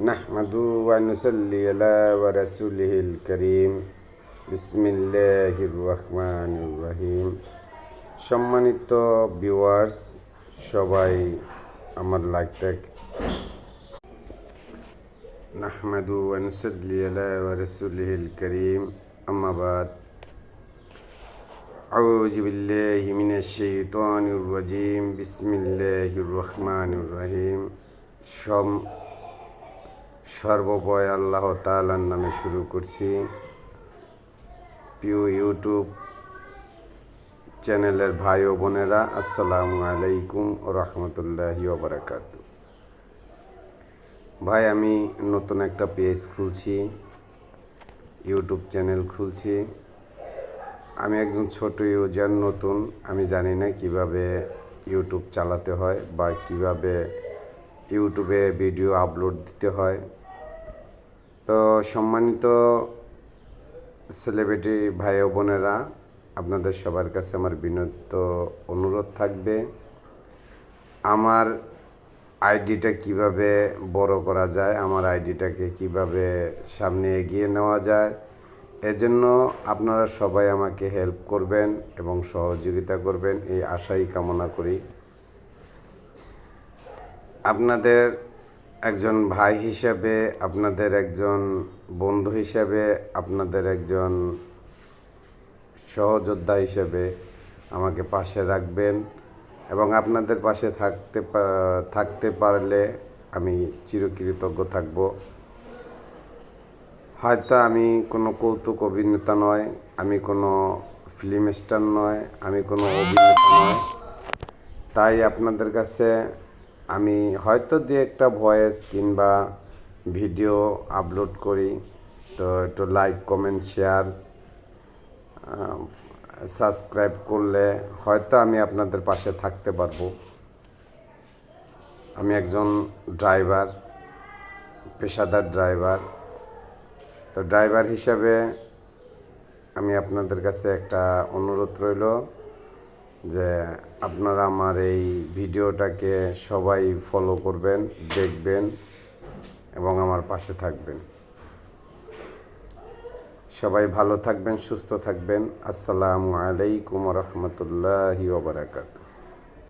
নাহমাদু ওয়া নুসাল্লি আলা ওয়া রাসূলিহিল কারীম। বিসমিল্লাহির রহমানির রহিম। সম্মানিত ভিউয়ার্স, সবাই আমার লাইকটা নাহমাদু ওয়া নুসাল্লি আলা ওয়া রাসূলিহিল কারীম, আম্মা বাদ। আউযু বিল্লাহি মিনাশ শাইতানির রাজীম। বিসমিল্লাহির রহমানির রহিম। সর্বভয় আল্লাহ তাআলার নামে শুরু করছি। প্রিয় ইউটিউব চ্যানেলের ভাই ও বোনেরা, আসসালামু আলাইকুম ওয়া রাহমাতুল্লাহি ওয়া বারাকাতুহু। ভাই, আমি নতুন একটা পেজ খুলছি, ইউটিউব চ্যানেল খুলছি। আমি একজন ছোট ইউজার, নতুন। আমি জানি না কিভাবে ইউটিউব চালাতে হয় বা কিভাবে ইউটিউবে ভিডিও আপলোড দিতে হয়। তো সম্মানিত সেলিব্রিটি ভাই ও বোনেরা, আপনাদের সবার কাছে আমার বিনীত অনুরোধ থাকবে, আমার আইডিটা কিভাবে বড় করা যায়, আমার আইডিটাকে কিভাবে সামনে এগিয়ে নেওয়া যায়, এজন্য আপনারা সবাই আমাকে হেল্প করবেন এবং সহযোগিতা করবেন, এই আশাই কামনা করি। আপনাদের একজন ভাই হিসাবে, আপনাদের একজন বন্ধু হিসাবে, আপনাদের একজন সহযোদ্ধা হিসেবে আমাকে পাশে রাখবেন এবং আপনাদের পাশে থাকতে পারলে আমি চিরকৃতজ্ঞ থাকব। হয়তো আমি কোনো কৌতুক অভিনেতা নয়, আমি কোনো ফিল্ম স্টার নয়, আমি কোনো অভিনেতা নয়, তাই আপনাদের কাছে আমি হয়তো দু একটা ভয়েস কিংবা ভিডিও আপলোড করি। তো একটু লাইক, কমেন্ট, শেয়ার, সাবস্ক্রাইব করলে হয়তো আমি আপনাদের পাশে থাকতে পারবো। আমি একজন ড্রাইভার, পেশাদার ড্রাইভার। তো ড্রাইভার হিসাবে আমি আপনাদের কাছে একটা অনুরোধ রইল যে আপনারা আমার এই ভিডিওটাকে সবাই ফলো করবেন, দেখবেন এবং আমার পাশে থাকবেন। সবাই ভালো থাকবেন, সুস্থ থাকবেন। আসসালামু আলাইকুম ওয়া রাহমাতুল্লাহি ওয়া বারাকাতুহু।